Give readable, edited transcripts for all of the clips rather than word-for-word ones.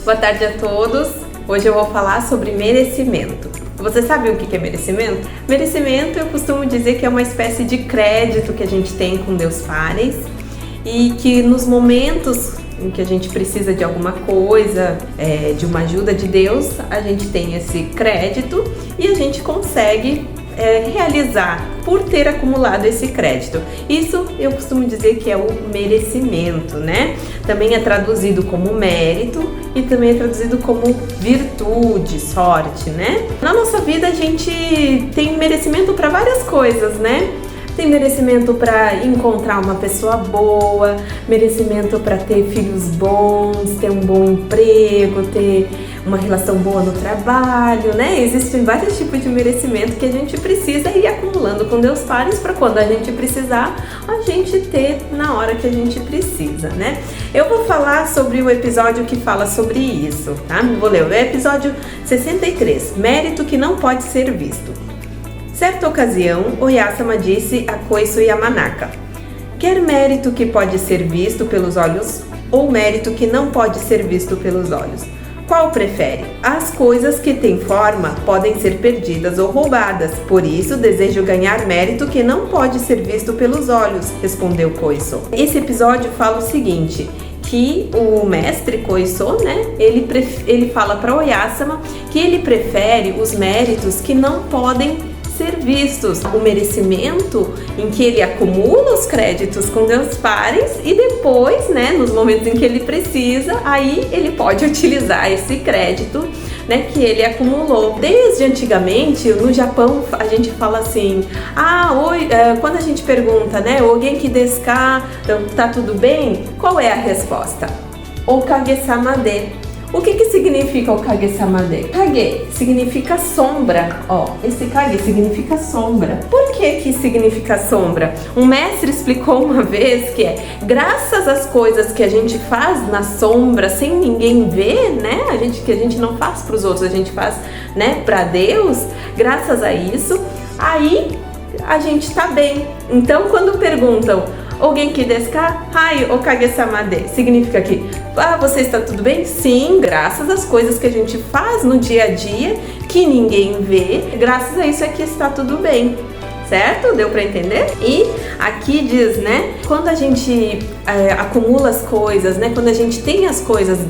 Boa tarde a todos. Hoje eu vou falar sobre merecimento. Você sabe o que é merecimento? Merecimento eu costumo dizer que é uma espécie de crédito que a gente tem com Deus Pai e que nos momentos em que a gente precisa de alguma coisa, de uma ajuda de Deus, a gente tem esse crédito e a gente consegue realizar por ter acumulado esse crédito. Isso eu costumo dizer que é o merecimento, né? Também é traduzido como mérito e também é traduzido como virtude, sorte, né? Na nossa vida a gente tem merecimento para várias coisas, né? Tem merecimento para encontrar uma pessoa boa, merecimento para ter filhos bons, ter um bom emprego, ter uma relação boa no trabalho, né? Existem vários tipos de merecimento que a gente precisa ir acumulando com Deus Pai para quando a gente precisar, a gente ter na hora que a gente precisa, né? Eu vou falar sobre o episódio que fala sobre isso, tá? Vou ler o episódio 63, mérito que não pode ser visto. Certa ocasião, Oyasama disse a Koiso Yamanaka: quer mérito que pode ser visto pelos olhos ou mérito que não pode ser visto pelos olhos? Qual prefere? As coisas que têm forma podem ser perdidas ou roubadas, por isso desejo ganhar mérito que não pode ser visto pelos olhos, respondeu Koiso. Esse episódio fala o seguinte, que o mestre Koiso, né, ele fala para Oyasama que ele prefere os méritos que não podem ser vistos, o merecimento em que ele acumula os créditos com Deus Pai e depois, né, nos momentos em que ele precisa, aí ele pode utilizar esse crédito, né, que ele acumulou. Desde antigamente, no Japão, a gente fala assim, quando a gente pergunta, né, alguém que desu ka, tá tudo bem? Qual é a resposta? Okage-sama de. O que significa o Kage-sama de? Kage significa sombra, esse Kage significa sombra. Por que significa sombra? Um mestre explicou uma vez que graças às coisas que a gente faz na sombra sem ninguém ver, né? Que a gente não faz para os outros, a gente faz, né, para Deus. Graças a isso, aí a gente tá bem. Então, quando perguntam alguém que desu ka? Hai, okage-sama de. Significa que, você está tudo bem? Sim, graças às coisas que a gente faz no dia a dia, que ninguém vê, graças a isso é que está tudo bem. Certo? Deu para entender? E aqui diz, né? Quando a gente acumula as coisas, né? Quando a gente tem as coisas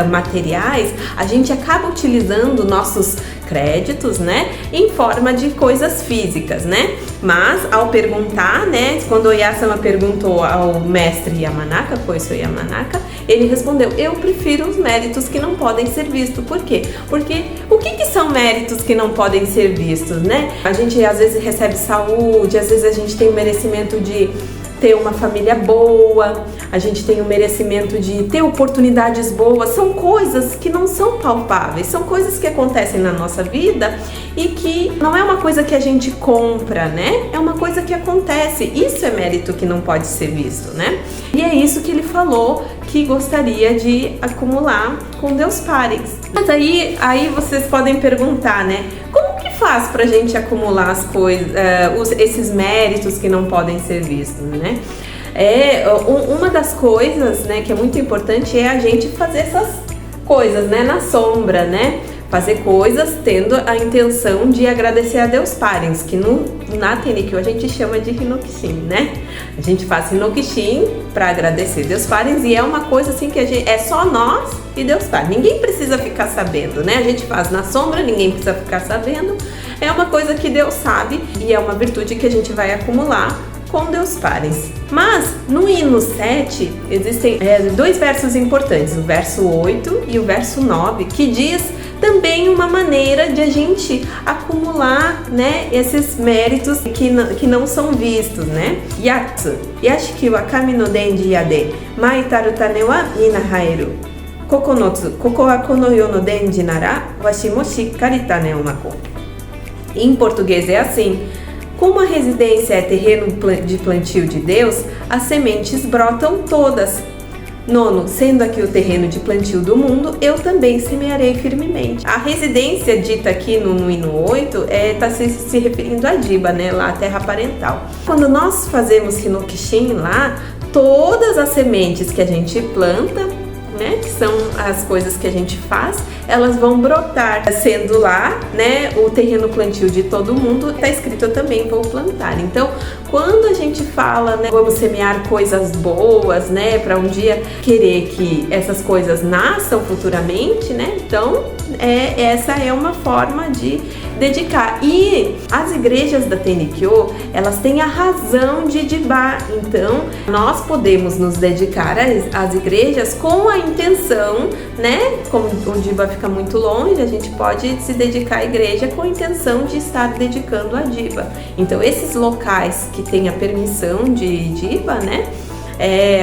materiais, a gente acaba utilizando nossos créditos, né? Em forma de coisas físicas, né? Mas ao perguntar, né? Quando Oyasama perguntou ao mestre Yamanaka, Koiso Yamanaka, ele respondeu: eu prefiro os méritos que não podem ser vistos. Por quê? Porque o que são méritos que não podem ser vistos, né? A gente às vezes recebe saúde, às vezes a gente tem o merecimento de ter uma família boa, a gente tem o merecimento de ter oportunidades boas. São coisas que não são palpáveis, são coisas que acontecem na nossa vida e que não é uma coisa que a gente compra, né? É uma coisa que acontece. Isso é mérito que não pode ser visto, né? E é isso que ele falou que gostaria de acumular com Deus Pai. Mas aí vocês podem perguntar, né? Como que faz pra gente acumular as coisas, esses méritos que não podem ser vistos, né? Uma das coisas, né, que é muito importante é a gente fazer essas coisas, né, na sombra, né? Fazer coisas tendo a intenção de agradecer a Deus Pai, que na Tenkyo a gente chama de Hinokishin, né? A gente faz Hinokishin para agradecer Deus Pai e é uma coisa assim que é só nós e Deus Pai. Ninguém precisa ficar sabendo, né? A gente faz na sombra, ninguém precisa ficar sabendo. É uma coisa que Deus sabe e é uma virtude que a gente vai acumular com Deus Pai. Mas no hino 7 existem dois versos importantes, o verso 8 e o verso 9, que diz também uma maneira de a gente acumular, né, esses méritos que não são vistos, né? Yatsu, yashiki wa kami no denji yade, maitaru tane wa mina haeru. Kokonotsu, koko wa kono yo no denji nara, washi mo shikkari tane o mako. Em português é assim: como a residência é terreno de plantio de Deus, as sementes brotam todas. Nono, sendo aqui o terreno de plantio do mundo, eu também semearei firmemente. A residência dita aqui no hino 8 está se referindo a Jiba, né? Lá a terra parental. Quando nós fazemos Hinokishin lá, todas as sementes que a gente planta né, que são as coisas que a gente faz, elas vão brotar, sendo lá, né, o terreno plantio de todo mundo, tá escrito eu também vou plantar. Então, quando a gente fala, né, vamos semear coisas boas, né, para um dia querer que essas coisas nasçam futuramente, né, então essa é uma forma de dedicar. E as igrejas da Tennikyō, elas têm a razão de Jibá, então nós podemos nos dedicar às igrejas com a intenção, né, como o Jibá fica muito longe, a gente pode se dedicar à igreja com a intenção de estar dedicando a Jibá. Então esses locais que têm a permissão de Jibá, né,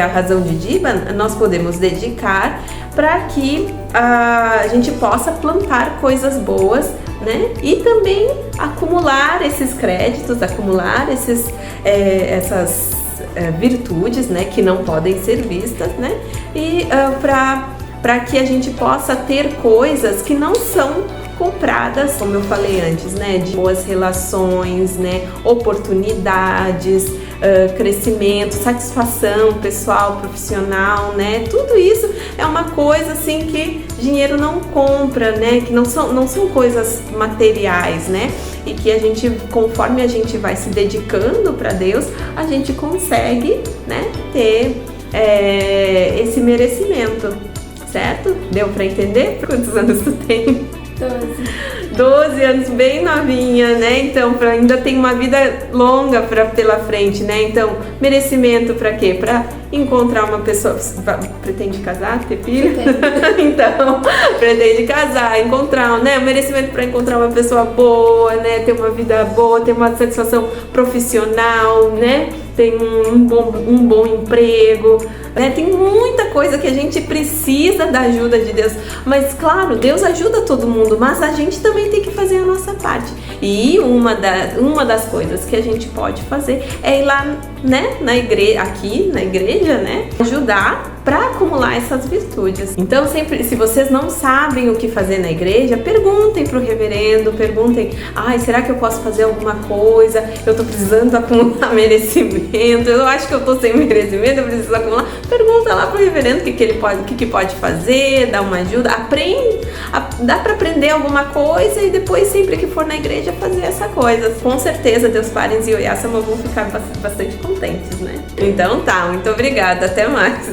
a razão de Jibá, nós podemos dedicar para que a gente possa plantar coisas boas, né? E também acumular esses créditos, acumular essas virtudes, né? Que não podem ser vistas, né? E para que a gente possa ter coisas que não são compradas, como eu falei antes, né? De boas relações, né? Oportunidades, crescimento, satisfação pessoal, profissional, né? Tudo isso é uma coisa assim que dinheiro não compra, né? Que não são coisas materiais, né? E que a gente, conforme a gente vai se dedicando para Deus, a gente consegue, né? Ter esse merecimento, certo? Deu para entender? Quantos anos tu tem? 12 anos, bem novinha, né? Então, ainda tem uma vida longa pela frente, né? Então, merecimento para quê? Para encontrar uma pessoa. Pretende casar, ter filho? Então, pretende casar, encontrar, né? Merecimento para encontrar uma pessoa boa, né? Ter uma vida boa, ter uma satisfação profissional, né? Tem um bom emprego, né? Tem muita coisa que a gente precisa da ajuda de Deus. Mas, claro, Deus ajuda todo mundo, mas a gente também tem que fazer a nossa parte. E uma das coisas que a gente pode fazer é ir lá, né, na igreja, aqui na igreja, né, ajudar para acumular essas virtudes. Então, sempre, se vocês não sabem o que fazer na igreja, perguntem pro reverendo, perguntem, será que eu posso fazer alguma coisa? Eu tô precisando acumular merecimento, eu acho que eu tô sem merecimento, eu preciso acumular. Pergunta lá pro reverendo o que pode fazer, dá uma ajuda, dá para aprender alguma coisa e depois, sempre que for na igreja, fazer essa coisa. Com certeza, Deus Parents e Oyasama vão ficar bastante contentes, né? Então tá, muito obrigada, até mais!